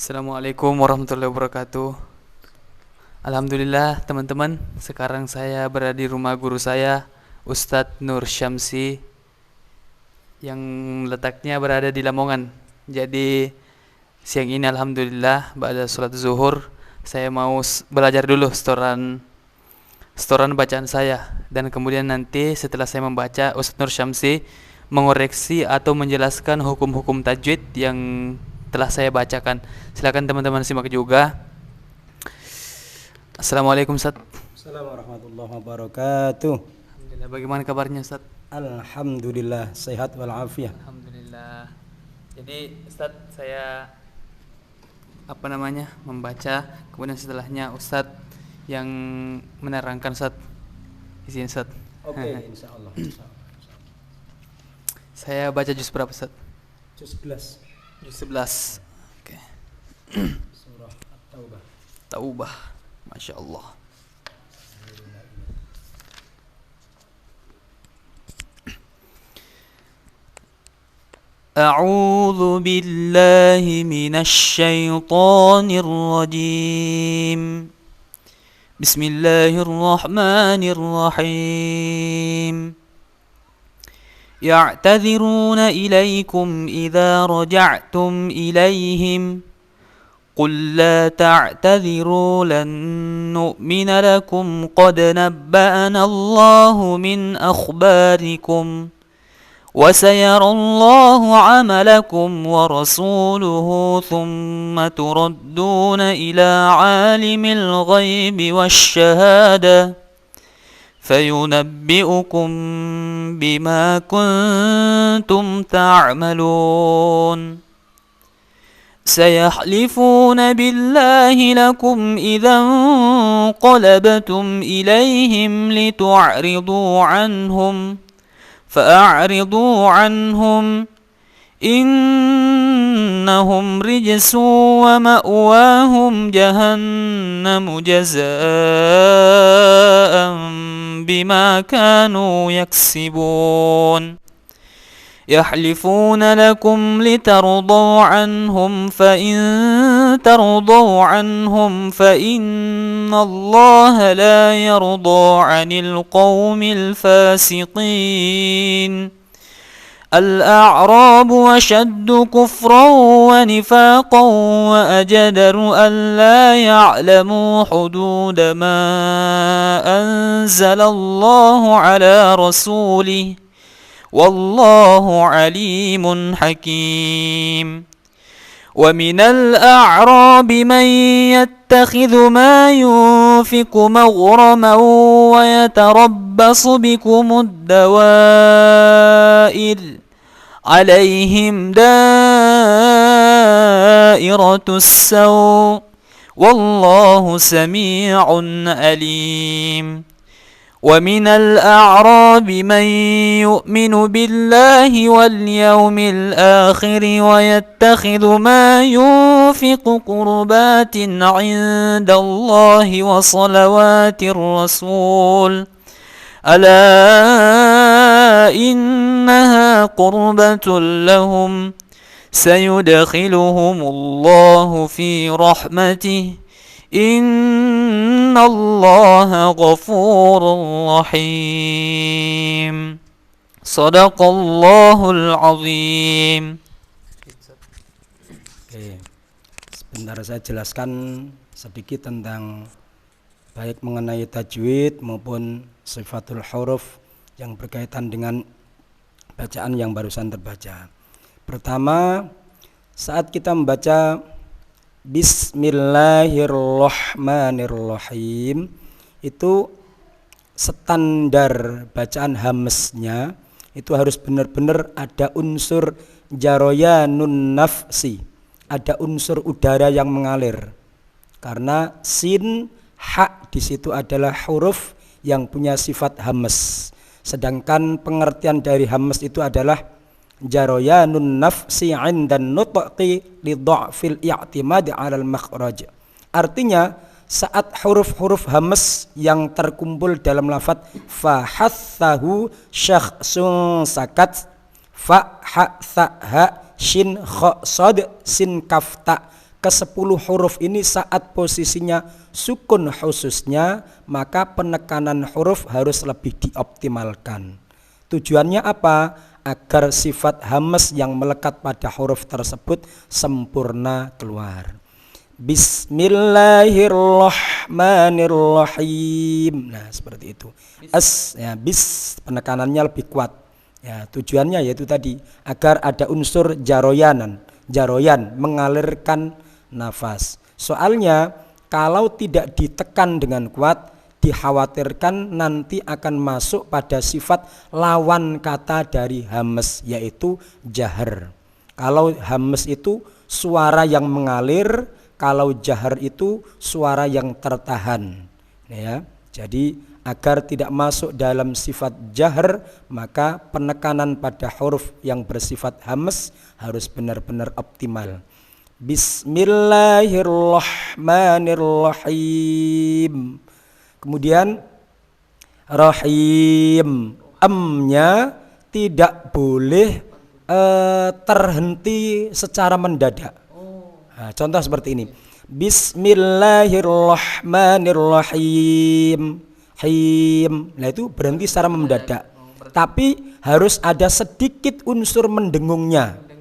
Assalamualaikum warahmatullahi wabarakatuh. Alhamdulillah teman-teman, sekarang saya berada di rumah guru saya, Ustadz Nur Syamsi, yang letaknya berada di Lamongan. Jadi siang ini alhamdulillah ba'da sholat zuhur saya mau belajar dulu setoran bacaan saya, dan kemudian nanti setelah saya membaca, Ustadz Nur Syamsi mengoreksi atau menjelaskan hukum-hukum tajwid yang telah saya bacakan. Silakan teman-teman simak juga. Assalamualaikum Ustaz. Assalamualaikum warahmatullahi wabarakatuh. Alhamdulillah, bagaimana kabarnya Ustaz? Alhamdulillah sehat walafiat. Alhamdulillah. Jadi Ustaz, saya membaca, kemudian setelahnya Ustaz yang menerangkan Ustaz. Izin Ustaz. Oke, insyaallah. Saya baca juz berapa Ustaz? Juz 11. Juz 11. Oke. Surah At-Taubah. Taubah. Masya Allah. أعوذ بالله من الشيطان الرجيم بسم الله الرحمن الرحيم يعتذرون إليكم إذا رجعتم إليهم قل لا تعتذروا لن نؤمن لكم قد نبأنا الله من أخباركم وسيرى الله عملكم ورسوله ثم تردون إلى عالم الغيب والشهادة فينبئكم بما كنتم تعملون سيحلفون بالله لكم إذا انقلبتم إليهم لتعرضوا عنهم فأعرضوا عنهم إنهم رجس ومأواهم جهنم جزاء بما كانوا يكسبون يحلفون لكم لترضوا عنهم فإن ترضوا عنهم فإن الله لا يرضى عن القوم الفاسقين الأعراب أشد كفرا ونفاقا وأجدر ألا يعلموا حدود ما أنزل الله على رسوله والله عليم حكيم ومن الأعراب من يتخذ ما ينفق مغرما ويتربص بكم الدوائر عليهم دائرة السوء والله سميع عليم ومن الأعراب من يؤمن بالله واليوم الآخر ويتخذ ما ينفق قربات عند الله وصلوات الرسول ألا إنها قربة لهم سيدخلهم الله في رحمته إن الله غفور رحيم صدق الله العظيم. Oke. Sebentar saya jelaskan sedikit tentang baik mengenai tajwid maupun sifatul huruf yang berkaitan dengan bacaan yang barusan terbaca. Pertama, saat kita membaca Bismillahirrahmanirrahim, itu standar bacaan hamznya itu harus benar-benar ada unsur jaroyanun nafsi, ada unsur udara yang mengalir, karena sin ha di situ adalah huruf yang punya sifat hamz, sedangkan pengertian dari hamz itu adalah jaroyanun nafsi 'indan nutqi li dha'fil i'timad 'alal makhraj. Artinya saat huruf-huruf hamz yang terkumpul dalam lafaz fa hatsahu syakhsun sakat fa ha tha ha shin kha sad sin kaf ta ke-10 huruf ini saat posisinya sukun khususnya, maka penekanan huruf harus lebih dioptimalkan. Tujuannya apa? Agar sifat hamas yang melekat pada huruf tersebut sempurna keluar. Bismillahirrahmanirrahim. Nah, seperti itu. Ya, bis penekanannya lebih kuat. Ya, tujuannya yaitu tadi agar ada unsur jaroyan mengalirkan nafas. Soalnya kalau tidak ditekan dengan kuat, dikhawatirkan nanti akan masuk pada sifat lawan kata dari hamas, yaitu jahar. Kalau hamas itu suara yang mengalir, kalau jahar itu suara yang tertahan. Ya, jadi agar tidak masuk dalam sifat jahar, maka penekanan pada huruf yang bersifat hamas harus benar-benar optimal. Bismillahirrahmanirrahim. Kemudian rahim, nya tidak boleh terhenti secara mendadak. Nah, contoh seperti ini. Bismillahirrahmanirrahim. Nah, itu berhenti secara mendadak. Tapi harus ada sedikit unsur mendengungnya.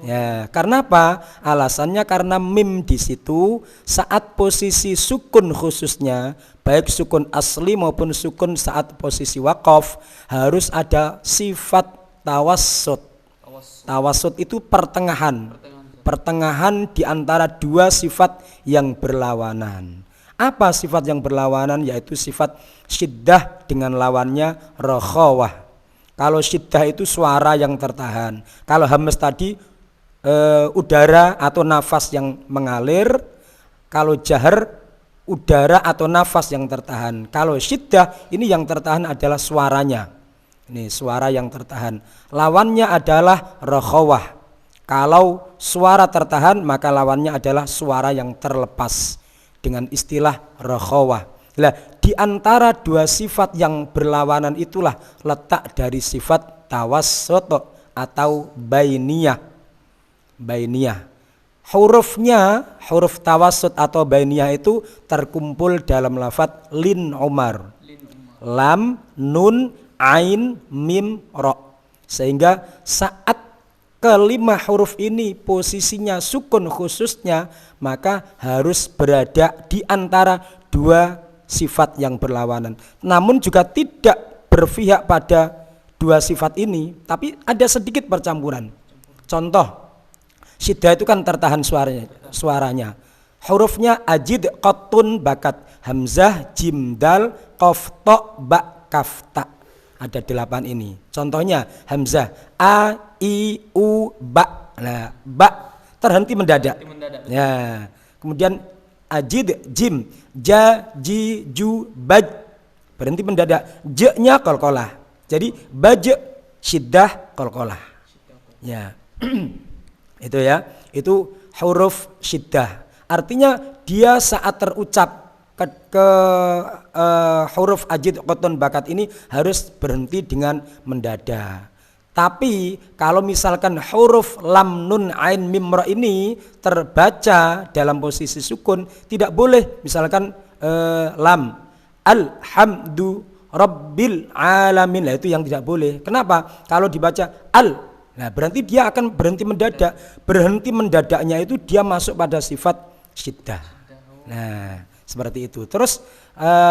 Ya, karena apa? Alasannya karena mim di situ saat posisi sukun khususnya, baik sukun asli maupun sukun saat posisi waqaf, harus ada sifat tawassut. Tawassut itu pertengahan di antara dua sifat yang berlawanan. Apa sifat yang berlawanan? Yaitu sifat syiddah dengan lawannya rakhawah. Kalau syiddah itu suara yang tertahan, kalau hamas tadi udara atau nafas yang mengalir, kalau jahar udara atau nafas yang tertahan. Kalau syiddah ini yang tertahan adalah suaranya. Ini suara yang tertahan. Lawannya adalah rakhawah. Kalau suara tertahan, maka lawannya adalah suara yang terlepas dengan istilah rakhawah. Nah, di antara dua sifat yang berlawanan itulah letak dari sifat tawassut atau bainiyah. Hurufnya, huruf tawassut atau bainiyah itu terkumpul dalam lafadz lin umar, lam, nun, ain, mim, ro. Sehingga saat kelima huruf ini posisinya sukun khususnya, maka harus berada di antara dua sifat yang berlawanan. Namun juga tidak berpihak pada dua sifat ini, tapi ada sedikit percampuran. Contoh, syiddah itu kan tertahan suaranya. Hurufnya ajid, qatun, bakat, hamzah, jim, dal, qaf, ta, ba, kaf, ta. Ada 8 ini. Contohnya hamzah a, i, u, ba. Nah, ba terhenti mendadak. Ya. Kemudian ajid, jim, ja, ji, ju, baj, berhenti mendadak. J-nya qalqalah. Jadi baj, syiddah, qalqalah. Ya. Itu ya, itu huruf syiddah. Artinya dia saat terucap ke huruf ajid, qatun, bakat ini harus berhenti dengan mendadak. Tapi kalau misalkan huruf lam, nun, ain, mim, ra ini terbaca dalam posisi sukun, tidak boleh misalkan lam, alhamdu rabbil alamin. Nah, itu yang tidak boleh. Kenapa? Kalau dibaca nah, berarti dia akan berhenti mendadak. Berhenti mendadaknya itu dia masuk pada sifat syiddah. Nah, seperti itu. Terus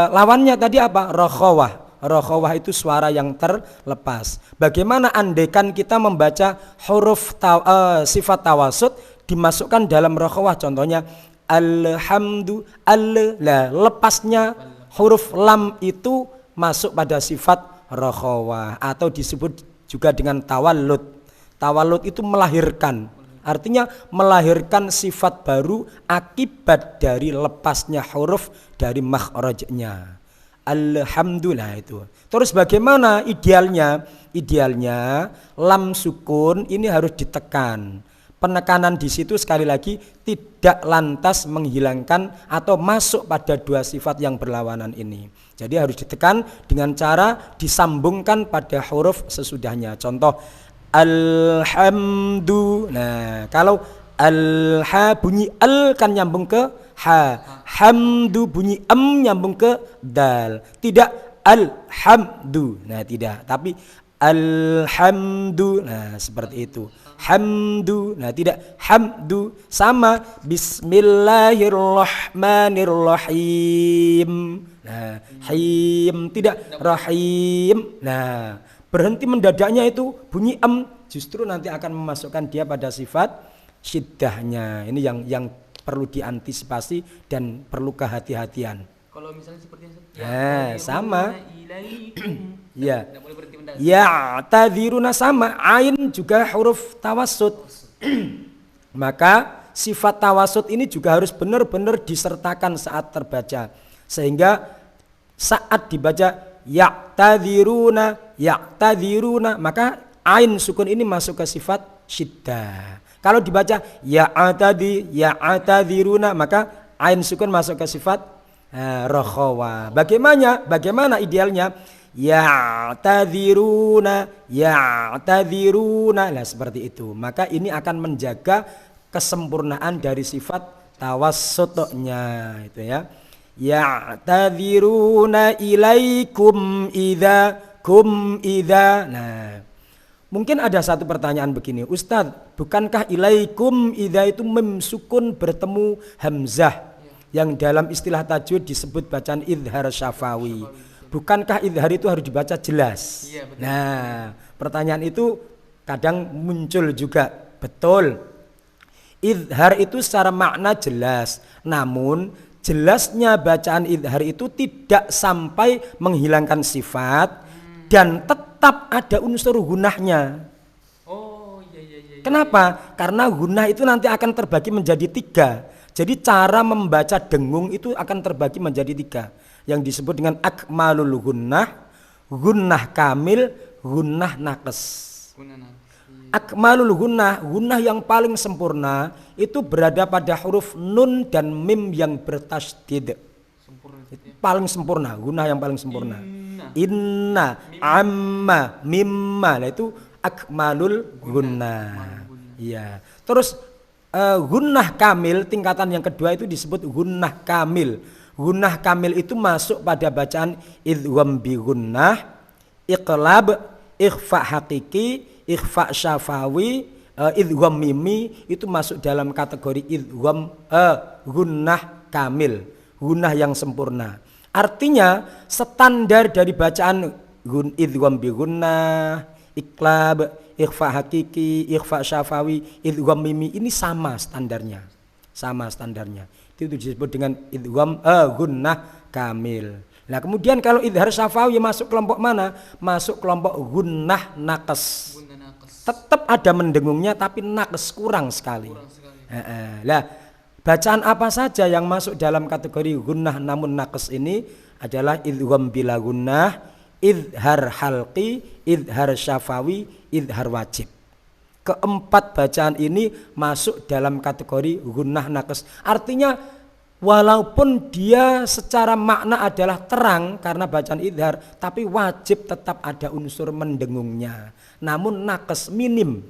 lawannya tadi apa? Rakhawah. Rakhawah itu suara yang terlepas. Bagaimana andaikan kita membaca huruf sifat tawassut dimasukkan dalam rakhawah? Contohnya alhamdulillah, lepasnya huruf lam itu masuk pada sifat rakhawah atau disebut juga dengan tawallud. Tawallud itu melahirkan, artinya melahirkan sifat baru akibat dari lepasnya huruf dari makhrajnya. Alhamdulillah itu. Terus bagaimana idealnya? Idealnya lam sukun ini harus ditekan. Penekanan di situ sekali lagi tidak lantas menghilangkan atau masuk pada dua sifat yang berlawanan ini. Jadi harus ditekan dengan cara disambungkan pada huruf sesudahnya. Contoh alhamdu. Nah, kalau Al-ha bunyi al kan nyambung ke ha. Hamdu bunyi nyambung ke dal. Tidak alhamdu. Nah, tidak, tapi alhamdu. Nah, seperti itu. Hamdu. Nah, tidak hamdu. Sama bismillahirrahmanirrahim. Nah, him, tidak rahim. Nah, berhenti mendadaknya itu bunyi justru nanti akan memasukkan dia pada sifat syiddahnya. Ini yang perlu diantisipasi dan perlu kehati-hatian. Kalau misalnya seperti sama. Ya. Ya'tadziruna sama, ain juga huruf tawassut. Maka sifat tawassut ini juga harus benar-benar disertakan saat terbaca. Sehingga saat dibaca ya'tadziruna, maka ain sukun ini masuk ke sifat syiddah. Kalau dibaca ya'tadziruna, maka ain sukun masuk ke sifat rakhawa. Bagaimana idealnya? Ya'tadziruna. Nah, seperti itu. Maka ini akan menjaga kesempurnaan dari sifat tawassutnya, itu ya. Ya'tadziruna ilaikum idza. Nah, mungkin ada satu pertanyaan begini, Ustadz, bukankah ilaikum idza itu mim sukun bertemu hamzah yang dalam istilah tajwid disebut bacaan idhar syafawi? Bukankah idhar itu harus dibaca jelas? Nah, pertanyaan itu kadang muncul juga. Betul, idhar itu secara makna jelas, namun jelasnya bacaan idhar itu tidak sampai menghilangkan sifat dan tetap ada unsur gunahnya. Kenapa? Karena gunah itu nanti akan terbagi menjadi 3. Jadi cara membaca dengung itu akan terbagi menjadi 3. Yang disebut dengan akmalul gunnah, gunnah kamil, gunnah naqs. Akmalul gunnah yang paling sempurna itu berada pada huruf nun dan mim yang bertasydid. Paling sempurna, gunnah yang paling sempurna. Inna, amma, mimma, nah itu akmalul gunnah. Iya. Terus gunnah kamil tingkatan yang kedua itu disebut gunnah kamil. Gunnah kamil itu masuk pada bacaan idgham bi gunnah, iqlab, ikhfa hakiki, ikhfa syafawi, idgham mimi, itu masuk dalam kategori idgham gunnah kamil, gunnah yang sempurna. Artinya standar dari bacaan idgham bi gunnah, iqlab, ikhfa hakiki, ikhfa syafawi, idgham mimi ini sama standarnya. Itu disebut dengan idgham gunnah kamil. Nah, kemudian kalau idhar syafawi masuk kelompok mana? Masuk kelompok gunnah naqs. Tetap ada mendengungnya tapi naqs, kurang sekali. Lah, bacaan apa saja yang masuk dalam kategori gunnah namun naqs ini adalah idgham bila gunnah, idhar halqi, idhar syafawi, idhar wajib. Keempat bacaan ini masuk dalam kategori gunnah naqs. Artinya walaupun dia secara makna adalah terang karena bacaan idhar, tapi wajib tetap ada unsur mendengungnya. Namun naqs minim.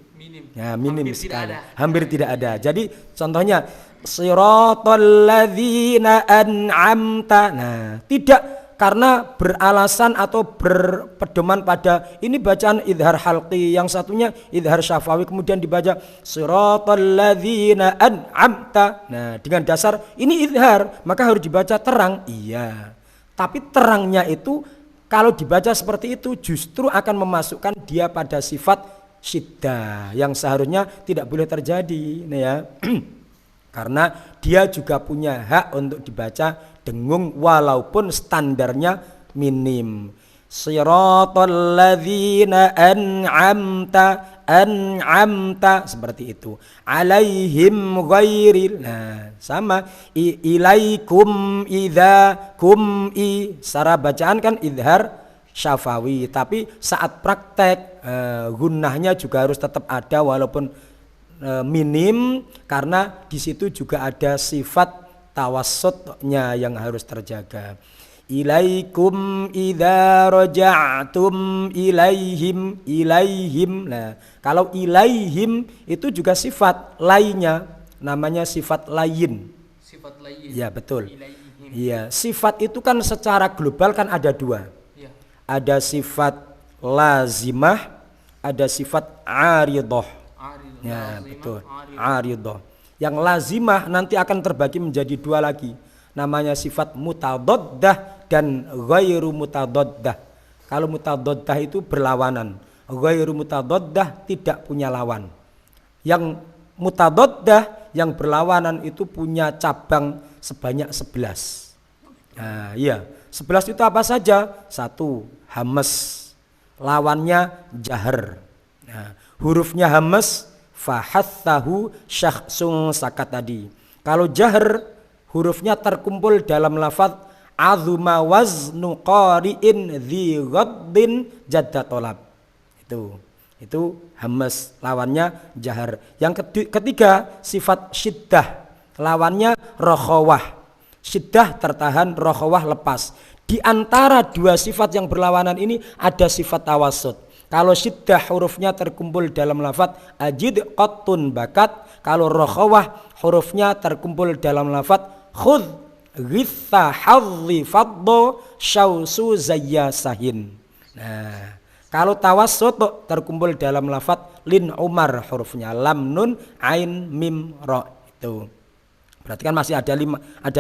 Ya, minim sekali. Hampir tidak ada. Jadi contohnya siratal ladzina an'amta. Nah, tidak karena beralasan atau berpedoman pada ini bacaan idhar halqi, yang satunya idhar syafawi, kemudian dibaca siratal ladzina an'amta. Nah, dengan dasar ini idhar, maka harus dibaca terang. Iya. Tapi terangnya itu kalau dibaca seperti itu justru akan memasukkan dia pada sifat syiddah yang seharusnya tidak boleh terjadi. Nah, ya. Karena dia juga punya hak untuk dibaca dengung walaupun standarnya minim. Siratal ladzina an'amta seperti itu. Alaihim ghairil. Nah, sama ilaikum idza kum'i. Secara bacaan kan idhar syafawi, tapi saat praktek gunnahnya juga harus tetap ada walaupun minim, karena di situ juga ada sifat tawassutnya yang harus terjaga. Ilaikum idza raja'tum ilaihim. Nah, kalau ilaihim itu juga sifat lainnya, namanya sifat layin. Sifat lain. Ya betul. Ilaihim. Iya, sifat itu kan secara global kan ada dua. Ya. Ada sifat lazimah, ada sifat aridah. Arid. Ya lazimah, betul, arid. aridah. Yang lazimah nanti akan terbagi menjadi dua lagi. Namanya sifat mutadaddah dan ghairu mutadaddah. Kalau mutadaddah itu berlawanan, ghairu mutadaddah tidak punya lawan. Yang mutadaddah yang berlawanan itu punya cabang sebanyak 11. Nah, iya, 11 itu apa saja? 1. Hamas. Lawannya jahar. Nah, hurufnya hamas, fahathahu syakhsun sakat tadi. Kalau jahar, hurufnya terkumpul dalam lafaz azuma waznu qari'in dhi ghaddin jadda tolab. Itu hamas, lawannya jahar. Yang ketiga sifat syiddah, lawannya rokhawah. Syiddah tertahan, rokhawah lepas. Di antara dua sifat yang berlawanan ini ada sifat tawassut. Kalau syiddah hurufnya terkumpul dalam lafaz ajid qattun bakat. Kalau rokhawah hurufnya terkumpul dalam lafaz khudh ghitha hadhi faddo syausu zayyasahin. Nah, kalau tawassut terkumpul dalam lafaz lin umar, hurufnya lam nun ain mim ra. Itu berarti kan masih ada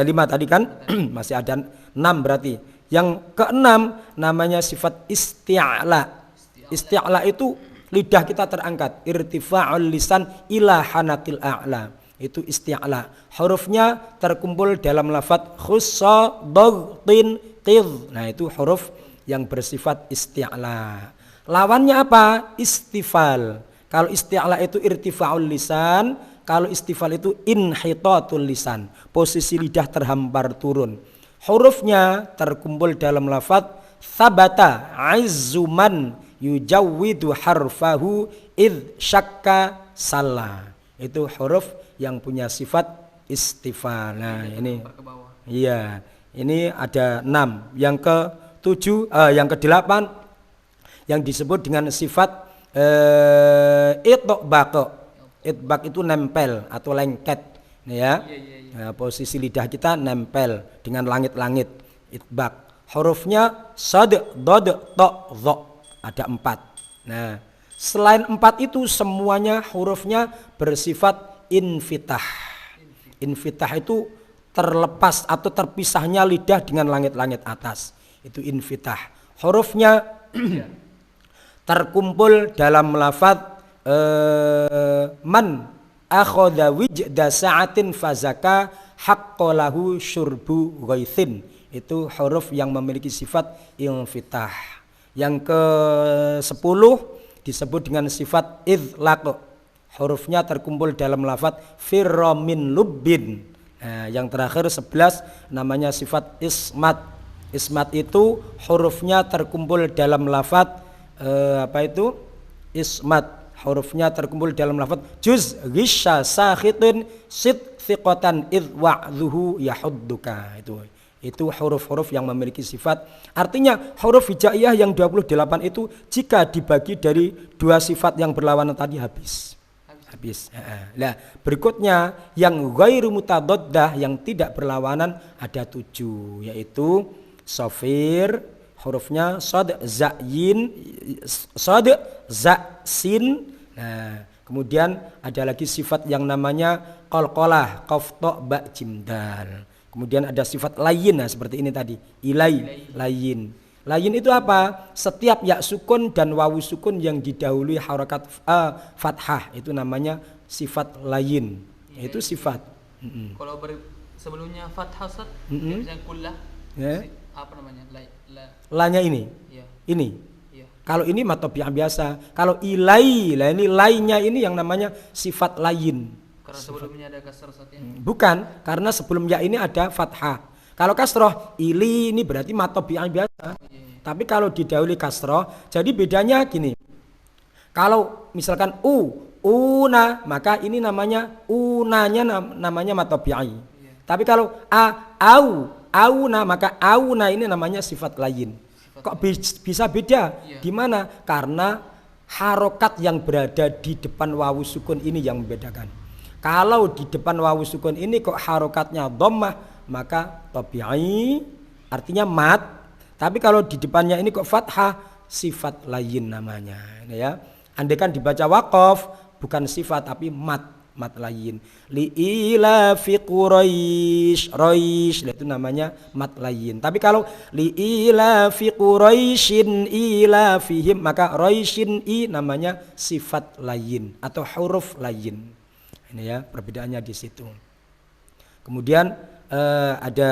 lima tadi kan. Masih ada 6 berarti. Yang keenam namanya sifat isti'la. Isti'la itu lidah kita terangkat, irtifa'ul lisan ila hanatil a'la. Itu isti'la. Hurufnya terkumpul dalam lafaz khussa dhaghtin qidh. Nah, itu huruf yang bersifat isti'la. Lawannya apa? Istifal. Kalau isti'la itu irtifa'ul lisan, kalau istifal itu inhitatul lisan. Posisi lidah terhampar turun. Hurufnya terkumpul dalam lafaz thabata azzuman yujawwidu harfahu id syakka salla. Itu huruf yang punya sifat istifal. Nah, ini iya, ini ada 6. Yang ke-7 yang ke-8 yang disebut dengan sifat itbaq. Itbaq itu nempel atau lengket, ya. Nah, posisi lidah kita nempel dengan langit-langit. Itbaq. Hurufnya sad, dod, to, dha. Ada 4. Nah, selain 4 itu semuanya hurufnya bersifat infitah. Infitah itu terlepas atau terpisahnya lidah dengan langit-langit atas. Itu infitah. Hurufnya terkumpul dalam lafaz man akhadha wijda sa'atin fazaka haqqalahu syurbu ghaithin. Itu huruf yang memiliki sifat infitah. Yang ke-10 disebut dengan sifat idlaq. Hurufnya terkumpul dalam lafaz firra min lubbin. Nah, yang terakhir 11 namanya sifat ismat. Ismat itu hurufnya terkumpul dalam lafaz ismat. Hurufnya terkumpul dalam lafaz juz ghisya sakhitin sid thiqatan id wa'dhuhu yahudduka. Itu huruf-huruf yang memiliki sifat. Artinya huruf hijaiyah yang 28 itu jika dibagi dari dua sifat yang berlawanan tadi habis. Nah, berikutnya yang ghairu mutadaddah yang tidak berlawanan ada 7, yaitu sofir, hurufnya shad, za, yin, shad, za, sin. Nah, kemudian ada lagi sifat yang namanya qalqalah, qaf, ta, ba, jim, dal. Kemudian ada sifat layin, nah seperti ini tadi, ilai, layin. Layin itu apa? Setiap ya sukun dan wawu sukun yang didahului harakat fathah itu namanya sifat layin. Itu sifat. Kalau sebelumnya fathah Ustaz, misalnya kullah, apa namanya? La-nya ini. Ya. Ini. Ya. Kalau ini matobi'ah biasa. Kalau ilai, lah ini lainnya ini yang namanya sifat layin. Karena sebelumnya ada kasrah Ustaz ya. Bukan, karena sebelum ya ini ada fathah. Kalau kasroh, ili ini berarti matobi'ah biasa. Tapi kalau didahului kasroh, jadi bedanya gini. Kalau misalkan una, maka ini namanya unanya namanya matobi'ah. Tapi kalau auna, maka auna ini namanya sifat lain. Kok bisa beda? Di mana? Karena harokat yang berada di depan wawu sukun ini yang membedakan. Kalau di depan wawu sukun ini kok harokatnya dhammah, maka tabi'i artinya mat. Tapi kalau di depannya ini kok fathah, sifat layin namanya. Ini ya. Andai kan dibaca waqaf bukan sifat tapi mat layin. Li ila fi quraish, raish itu namanya mat layin. Tapi kalau li ila fi quraishin ila fihim, maka raishin i namanya sifat layin atau huruf layin. Ini ya perbedaannya di situ. Kemudian ada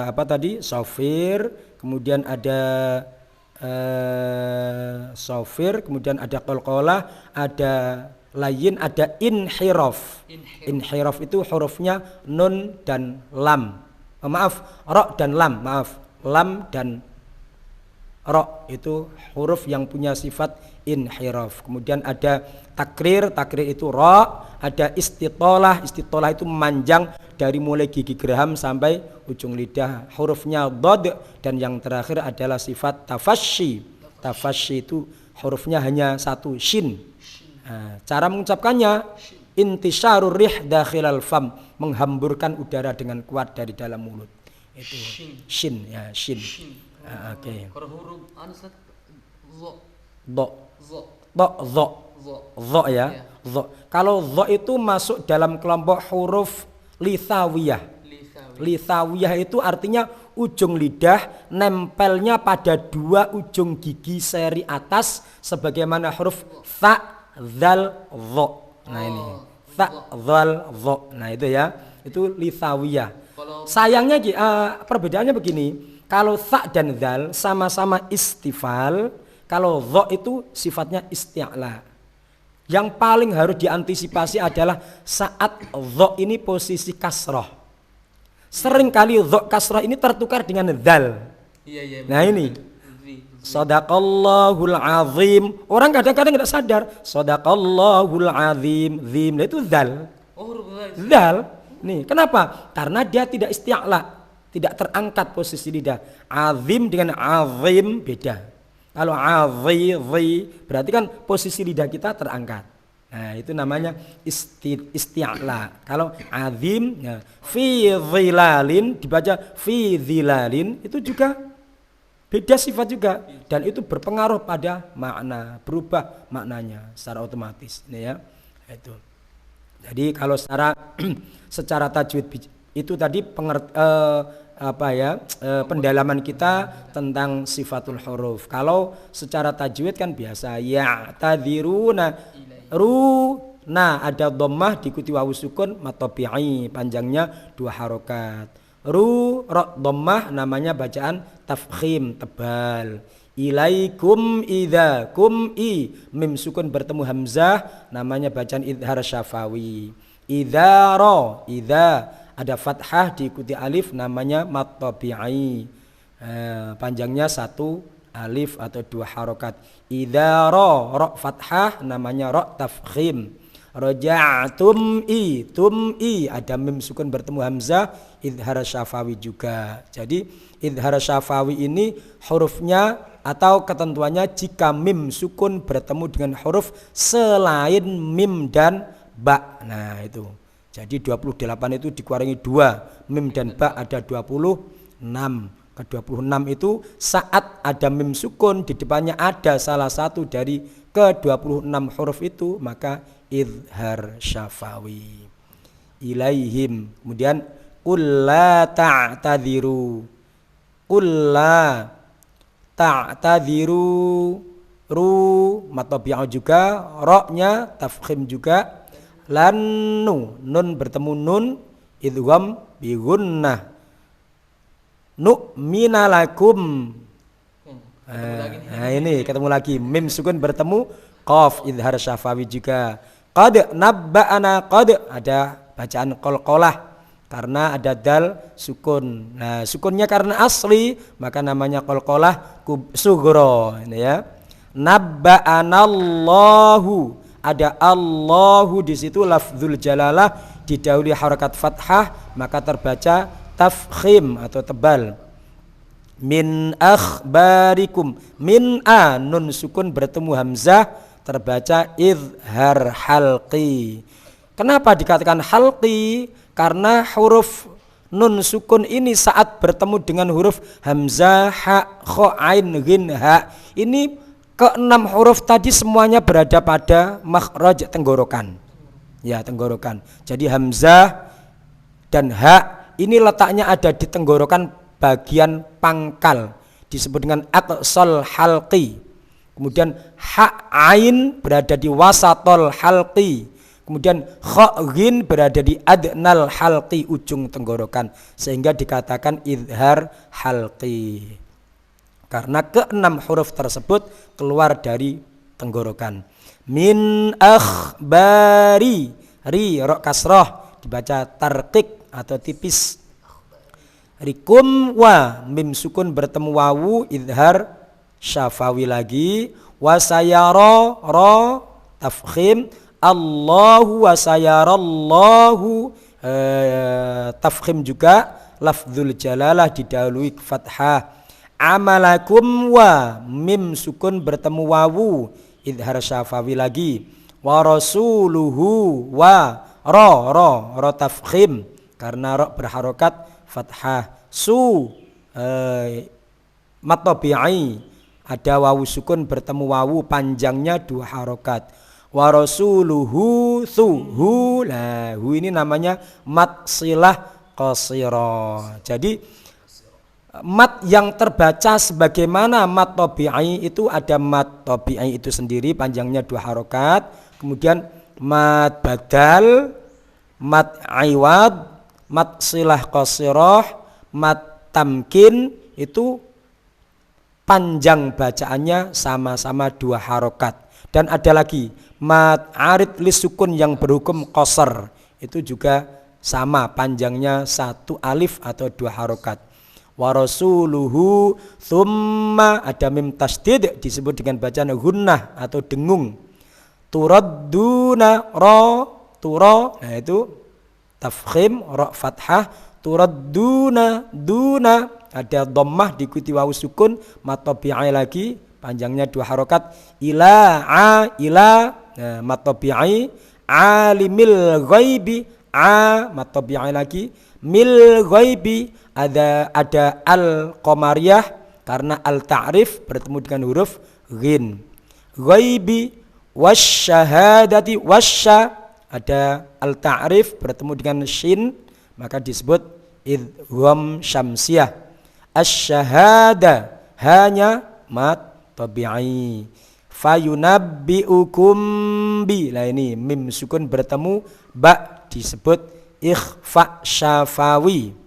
apa tadi? Sofir, kemudian ada sofir, kemudian ada qalqalah, ada layin, ada inhiraf. Inhiraf itu hurufnya nun dan lam. Ra dan lam, lam dan ra itu huruf yang punya sifat inhiraf. Kemudian ada takrir itu ra, ada istitolah itu memanjang dari mulai gigi geraham sampai ujung lidah, hurufnya dhad. Dan yang terakhir adalah sifat tafasyi itu hurufnya hanya satu, shin. Nah, cara mengucapkannya intisyarur rih dakhilal fam, menghamburkan udara dengan kuat dari dalam mulut. Itu shin ya, shin. Oke. Kalau huruf Dho ya. Dho. Kalau dho itu masuk dalam kelompok huruf lithawiyah. Lithawiyah itu artinya ujung lidah nempelnya pada dua ujung gigi seri atas sebagaimana huruf tha, dzal, dho. Nah ini tha, dzal, dho. Nah itu ya. Itu lithawiyah. Sayangnya perbedaannya begini. Kalau tha dan dzal sama-sama istifal, kalau dho itu sifatnya isti'la. Yang paling harus diantisipasi adalah saat dho ini posisi kasroh. Seringkali dho kasroh ini tertukar dengan dzal. Nah ini Shadaqallahul azim. Orang kadang-kadang tidak sadar. Shadaqallahul azim. Zim itu dzal. Dzal. Nih, kenapa? Karena dia tidak isti'la. Tidak terangkat posisi lidah. Azim dengan azim beda. Kalau azi berarti kan posisi lidah kita terangkat. Nah, itu namanya isti'la. Kalau azim ya, fi zilalin dibaca fi zilalin itu juga beda sifat juga, dan itu berpengaruh pada makna, berubah maknanya secara otomatis. Ini ya. Itu. Jadi kalau secara tajwid itu tadi pendalaman kita tentang sifatul huruf. Kalau secara tajwid kan biasa ya tadziruna na ada dhammah diikuti wawu sukun matabi'i, panjangnya 2 harokat. Ra dhammah namanya bacaan tafkhim, tebal. Ilaikum idza kum i, mim sukun bertemu hamzah namanya bacaan idhar syafawi. Idza ada fathah diikuti alif namanya mat tabi'i. Panjangnya 1 alif atau 2 harokat. Idza ra fathah namanya ra tafkhim. Raja'tum tum i ada mim sukun bertemu hamzah idhar syafawi juga. Jadi idhar syafawi ini hurufnya atau ketentuannya jika mim sukun bertemu dengan huruf selain mim dan ba. Nah itu. Jadi 28 itu dikurangi 2, mim dan ba ada 26. Ke 26 itu saat ada mim sukun di depannya ada salah satu dari ke 26 huruf itu, maka idhar syafawi. Ilaihim. Kemudian qul la ta'tadiru. Qul la ta'tadiru. Ru matabi'ah juga, ra-nya tafkhim juga. Lannu, nun bertemu nun, idgham bi gunnah. Nu'mina lakum. Nah ini ketemu lagi mim sukun bertemu qaf idhar syafawi juga. Qad nabba'ana, qad ada bacaan qalqalah karena ada dal sukun. Nah sukunnya karena asli maka namanya qalqalah sughra. Ini ya. Nabba'anallahu, ada Allahu di situ lafzul jalalah didahului harakat fathah maka terbaca tafkhim atau tebal. Min akhbarikum, min a nun sukun bertemu hamzah terbaca idhar halqi. Kenapa dikatakan halqi? Karena huruf nun sukun ini saat bertemu dengan huruf hamzah, ha, kha, ain, ghin, ha, ini keenam huruf tadi semuanya berada pada makhraj tenggorokan. Ya, tenggorokan. Jadi hamzah dan ha ini letaknya ada di tenggorokan bagian pangkal, disebut dengan aqsal halqi. Kemudian ha, ain berada di wasatol halqi. Kemudian kha, ghin berada di adnal halqi, ujung tenggorokan, sehingga dikatakan idhar halqi. Karena keenam huruf tersebut keluar dari tenggorokan. Min akhbari, ri ra kasrah dibaca tarqiq atau tipis. Rikum wa, mim sukun bertemu wawu, idhar syafawi lagi. Wa sayara, ra tafkhim. Allahu wa sayarallahu, tafkhim juga, lafzul jalalah didahului fathah. Amalakum wa, mim sukun bertemu wawu, idhar syafawi lagi. Wa rasuluhu, wa ra tafkhim karena ra berharokat fathah. Su matobi'i, ada wawu sukun bertemu wawu, panjangnya 2 harokat. Wa rasuluhu, hu, lah hu ini namanya mat silah qasira. Jadi mat yang terbaca sebagaimana mat tabi'i itu ada mat tabi'i itu sendiri panjangnya 2 harokat. Kemudian mat badal, mat iwad, mat silah qasirah, mat tamkin itu panjang bacaannya sama-sama 2 harokat. Dan ada lagi mat arid lisukun yang berhukum qasar, itu juga sama panjangnya 1 alif atau 2 harokat. Wa rasuluhu, thumma ada mim tasdid disebut dengan bacaan gunnah atau dengung. Turadduna, ra tura, nah itu tafkhim, ra fathah. Turadduna, duna ada dhammah diikuti wawu sukun, mat tabi'i lagi panjangnya 2 harokat. Ila, a, ila, nah, mat tabi'i. Alimil ghaibi, a, mat tabi'i lagi. Mil ghaibi, ada al qamariyah karena al ta'rif bertemu dengan huruf ghin. Ghaibi wasyahadati, wasya ada al ta'rif bertemu dengan shin maka disebut idgham syamsiyah. Asyhada hanya mat tabi'i. Fayunabbi'ukum bi, lah ini mim sukun bertemu ba disebut ikhfa syafawi.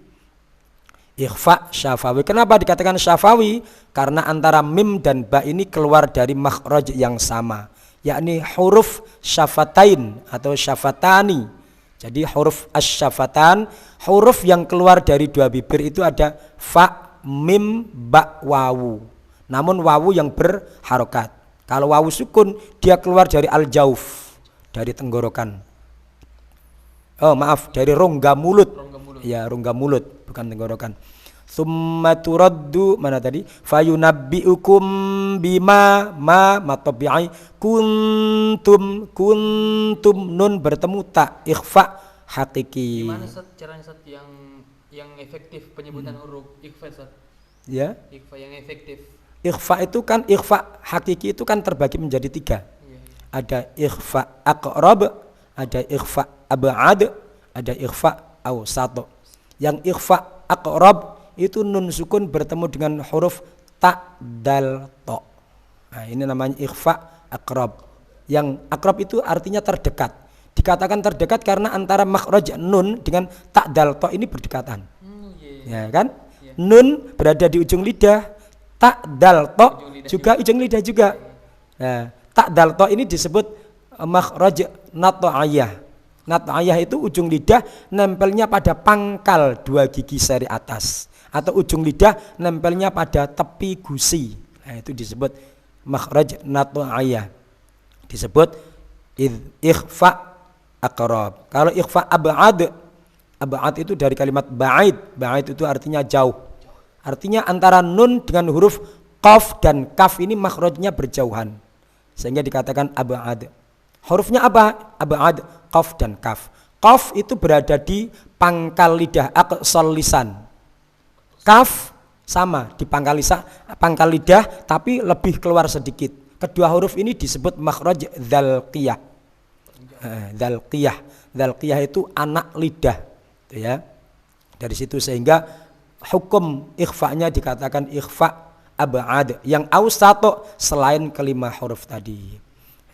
Ikhfa syafawi. Kenapa dikatakan syafawi? Karena antara mim dan ba ini keluar dari makhraj yang sama, yakni huruf syafatain atau syafatani. Jadi huruf asyafatan, huruf yang keluar dari 2 bibir itu ada fa, mim, ba, wawu. Namun wawu yang berharokat. Kalau wawu sukun dia keluar dari al-jauf, dari tenggorokan. Oh maaf, dari rongga mulut. Ya, rongga mulut, bukan tenggorokan. Tsumma turaddu, mana tadi? Fayunabbi'ukum bima, ma matabi'i, kuntum, nun bertemu ta, ikhfa hakiki. Gimana Ustaz caranya Ustaz yang efektif penyebutan huruf ikhfa Ustaz? Ya. Ikhfa yang efektif. Ikhfa itu kan, ikhfa hakiki itu kan terbagi menjadi 3. Iya. Ada ikhfa aqrab, ada ikhfa ab'ad, ada ikhfa awsat. Yang ikhfa aqrab itu nun sukun bertemu dengan huruf ta, dal, to. Nah, ini namanya ikhfa aqrab. Yang aqrab itu artinya terdekat. Dikatakan terdekat karena antara makhraj nun dengan ta, dal, to ini berdekatan. Ya kan? Nun berada di ujung lidah, ta, dal, to juga ujung lidah juga. Nah, ta, dal, to ini disebut makhraj nat'ayah. Nat'ayah itu ujung lidah nempelnya pada pangkal 2 gigi seri atas, atau ujung lidah nempelnya pada tepi gusi. Nah, itu disebut makhraj nat'ayah. Disebut ikhfa aqrab. Kalau ikhfa ab'ad, ab'ad itu dari kalimat ba'id. Ba'id itu artinya jauh. Artinya antara nun dengan huruf qaf dan kaf ini makhrajnya berjauhan, sehingga dikatakan ab'ad. Hurufnya apa? Ab'ad, qaf dan kaf. Qaf itu berada di pangkal lidah, aqsal lisan. Kaf sama di pangkal lidah tapi lebih keluar sedikit. Kedua huruf ini disebut makhraj dzalqiyah. Dzalqiyah itu anak lidah, gitu ya. Dari situ sehingga hukum ikhfa-nya dikatakan ikhfa ab'ad yang awsat selain kelima huruf tadi.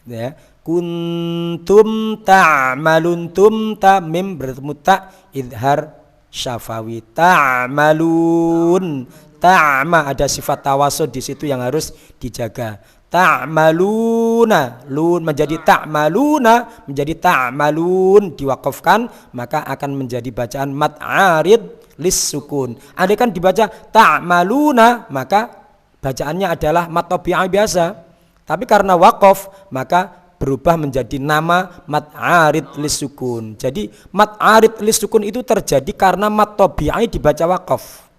Ya. Kuntum ta'malun, tum ta mim bertemu ta idhar syafawi, ta'malun. Ta'ma ada sifat tawasud di situ yang harus dijaga. Ta'maluna, lun menjadi ta'maluna, menjadi ta'malun, diwakafkan maka akan menjadi bacaan mad arid lis sukun. Andai kan dibaca ta'maluna maka bacaannya adalah mad tabi'i biasa. Tapi karena wakaf maka berubah menjadi nama mad arid lis sukun. Jadi mad arid lis sukun itu terjadi karena mad tabi'i dibaca wakaf.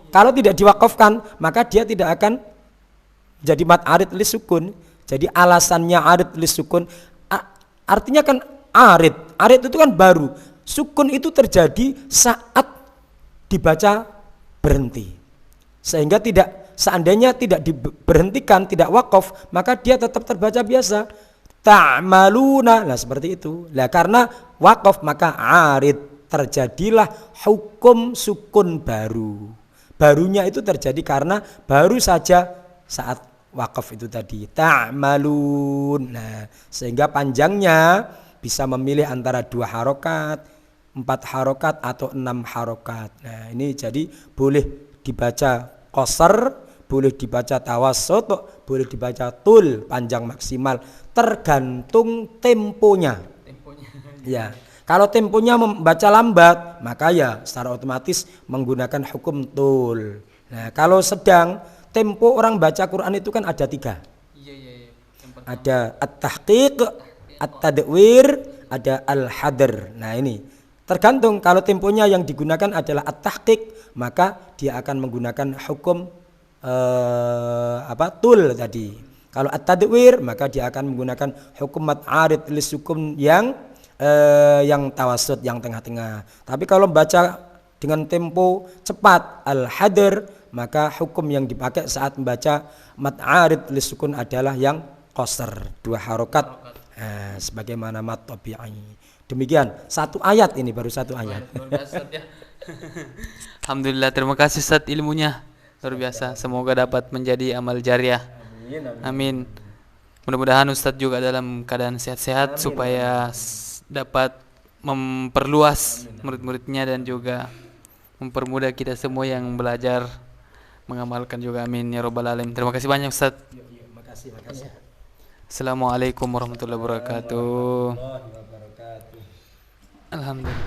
Kalau tidak diwakafkan maka dia tidak akan jadi mad arid lis sukun. Jadi alasannya arid lis sukun artinya kan arid itu kan baru. Sukun itu terjadi saat dibaca berhenti. Sehingga seandainya tidak diberhentikan, tidak wakaf, maka dia tetap terbaca biasa. Ta'maluna, nah seperti itu. Lah karena wakaf maka arid, terjadilah hukum sukun baru. Barunya itu terjadi karena baru saja saat wakaf itu tadi. Ta'malun. Nah, sehingga panjangnya bisa memilih antara 2 harokat, 4 harokat atau 6 harokat. Nah, ini jadi boleh dibaca qasar, boleh dibaca tawassut, boleh dibaca tul, panjang maksimal, tergantung temponya. Ya. Kalau temponya membaca lambat, maka ya secara otomatis menggunakan hukum tul. Nah, kalau sedang tempo orang baca Quran itu kan ada 3. Ada at-tahqiq, at-tadwir, ada al-hadr. Nah, ini tergantung. Kalau temponya yang digunakan adalah at-tahqiq, maka dia akan menggunakan hukum tul tadi. Kalau at-tadwir maka dia akan menggunakan hukum mad arid lis sukun yang tawassut, yang tengah-tengah. Tapi kalau baca dengan tempo cepat al-hadr, maka hukum yang dipakai saat membaca mad arid lis sukun adalah yang qasar, 2 harokat, sebagaimana mad tabi'i. Demikian, 1 ayat ini, baru 1 ayat. Alhamdulillah, terima kasih Ustaz ilmunya luar biasa. Semoga dapat menjadi amal jariah. Amin. Mudah-mudahan Ustaz juga dalam keadaan sehat-sehat supaya dapat memperluas murid-muridnya dan juga mempermudah kita semua yang belajar mengamalkan juga. Amin ya rabbal alamin. Terima kasih banyak Ustaz. Makasih. Assalamualaikum warahmatullahi wabarakatuh. Alhamdulillah.